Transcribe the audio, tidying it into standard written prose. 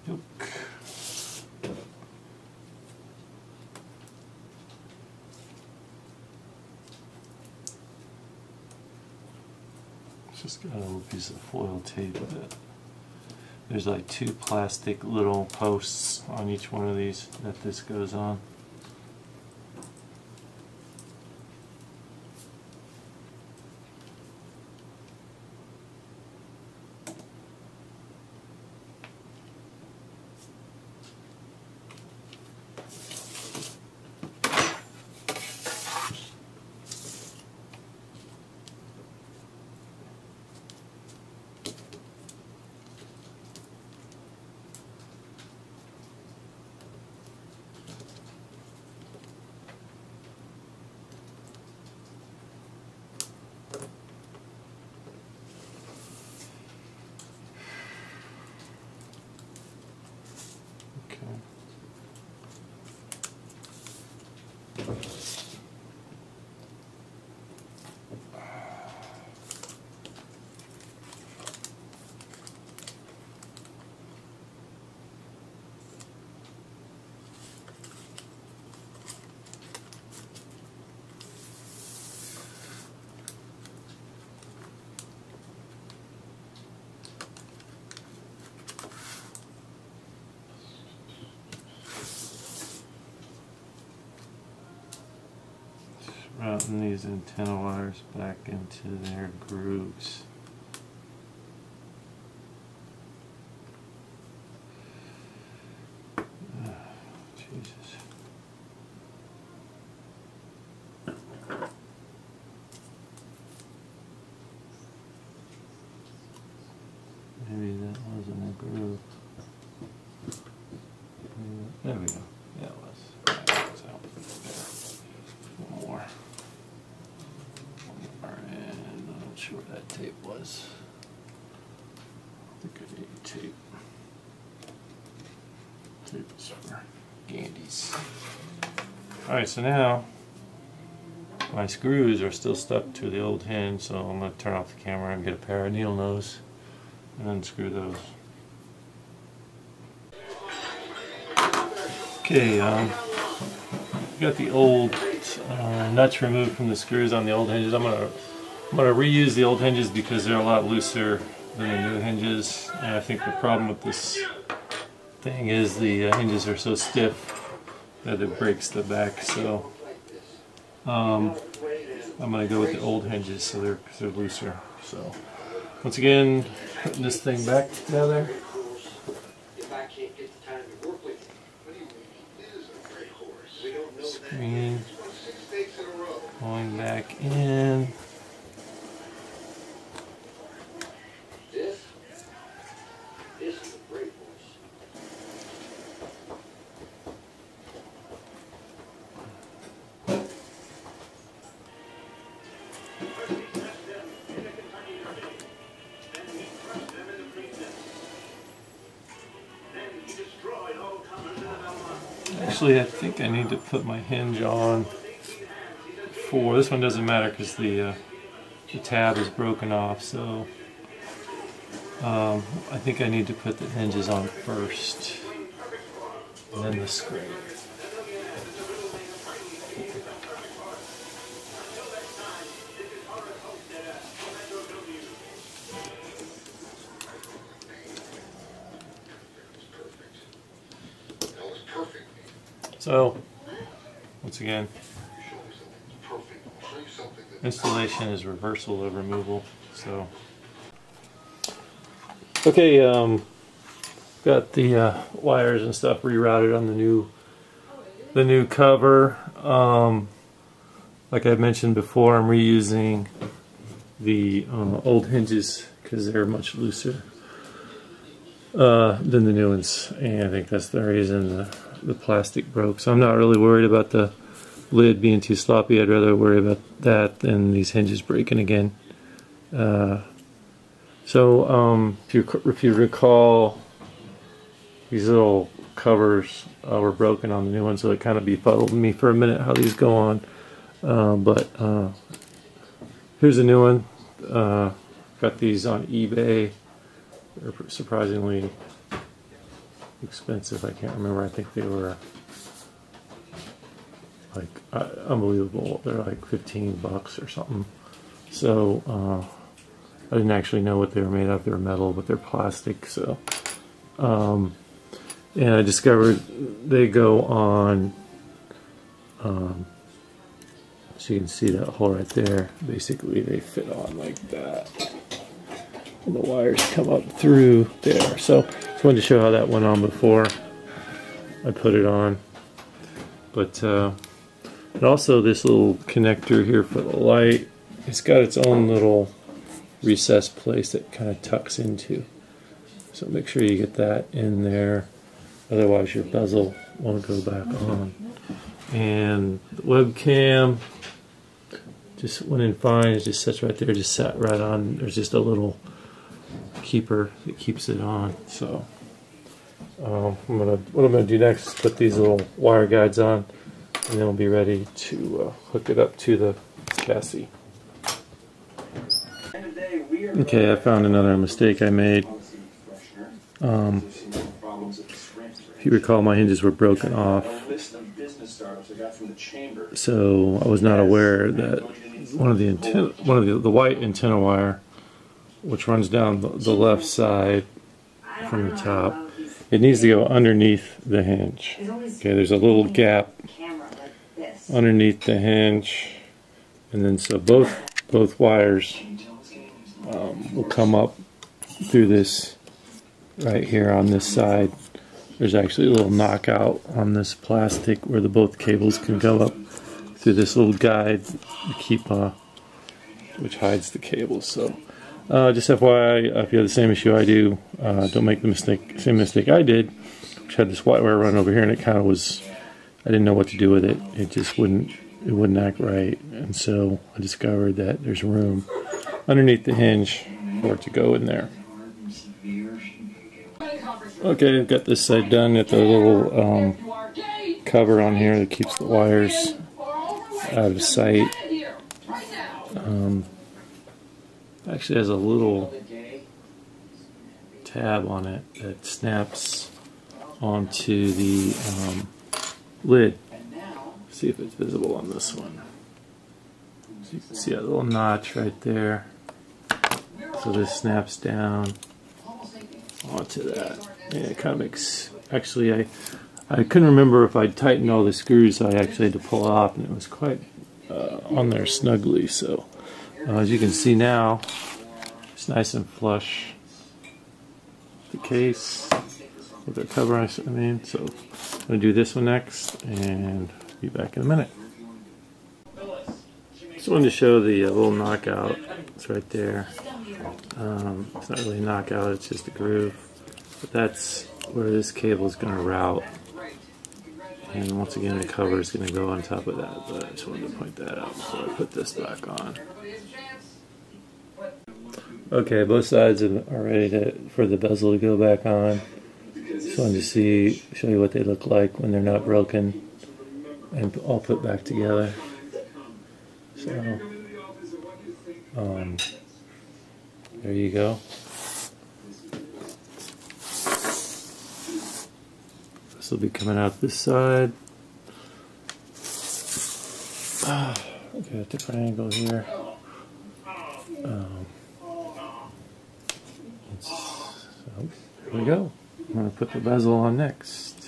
Yoke. Just got a little piece of foil tape with it. There's like 2 plastic little posts on each one of these that this goes on. Routing these antenna wires back into their grooves. Jesus. Maybe that wasn't a groove. There we go. Yeah, it was. Right, so, there. One more. And I'm not sure what that tape was. I think I need tape. Tape is for Gandies. Alright, so now my screws are still stuck to the old hinge, so I'm going to turn off the camera and get a pair of needle nose and unscrew those. Okay, got the old nuts removed from the screws on the old hinges. I'm gonna reuse the old hinges because they're a lot looser than the new hinges, and I think the problem with this thing is the hinges are so stiff that it breaks the back. So I'm gonna go with the old hinges, so they're looser. So once again, putting this thing back together. Screen going back in. Actually, I think I need to put my hinge on for this one. Doesn't matter because the tab is broken off, so I think I need to put the hinges on first and then the screw. So, once again, installation is reversal of removal. So, okay, got the wires and stuff rerouted on the new cover. Like I mentioned before, I'm reusing the old hinges because they're much looser than the new ones, and I think that's the reason the plastic broke. So I'm not really worried about the lid being too sloppy. I'd rather worry about that than these hinges breaking again. So if you recall, these little covers were broken on the new one, so it kind of befuddled me for a minute how these go on. But here's a new one. Got these on eBay. They're surprisingly expensive. I can't remember. I think they were like unbelievable. They're like 15 bucks or something. So I didn't actually know what they were made of. They were metal, but they're plastic. So and I discovered they go on. So you can see that hole right there. Basically, they fit on like that, and the wires come up through there. So just wanted to show how that went on before I put it on. But and also this little connector here for the light, it's got its own little recessed place that kind of tucks into. So make sure you get that in there, otherwise your bezel won't go back on. And the webcam just went in fine. It just sits right there, just sat right on. There's just a little keeper that keeps it on. So what I'm gonna do next is put these little wire guides on, and then we'll be ready to hook it up to the chassis. Okay, I found another mistake I made. If you recall, my hinges were broken off, so I was not aware that one of the white antenna wire, which runs down the left side from the top, it needs to go underneath the hinge. Okay, there's a little gap underneath the hinge, and then so both wires will come up through this right here on this side. There's actually a little knockout on this plastic where both cables can go up through this little guide to keep which hides the cables. So just FYI, if you have the same issue I do, don't make the same mistake I did, which had this white wire run over here, and it kind of was, I didn't know what to do with it. It just wouldn't act right, and so I discovered that there's room underneath the hinge for it to go in there. Okay, I've got this side done. Got the little cover on here that keeps the wires out of sight. Actually has a little tab on it that snaps onto the lid. See if it's visible on this one. So you can see a little notch right there. So this snaps down onto that. Yeah, it kind of makes, actually I couldn't remember if I'd tightened all the screws, so I actually had to pull it off, and it was quite on there snugly. So as you can see now, it's nice and flush. The case with the cover, I mean. So I'm going to do this one next and be back in a minute. Just wanted to show the little knockout. It's right there. It's not really a knockout, it's just a groove. But that's where this cable is going to route. And once again, the cover is going to go on top of that. But I just wanted to point that out before I put this back on. Okay, both sides are ready for the bezel to go back on. Just wanted to show you what they look like when they're not broken and all put back together. So, there you go. This will be coming out this side. Okay, a different angle here. So here we go. I'm going to put the bezel on next.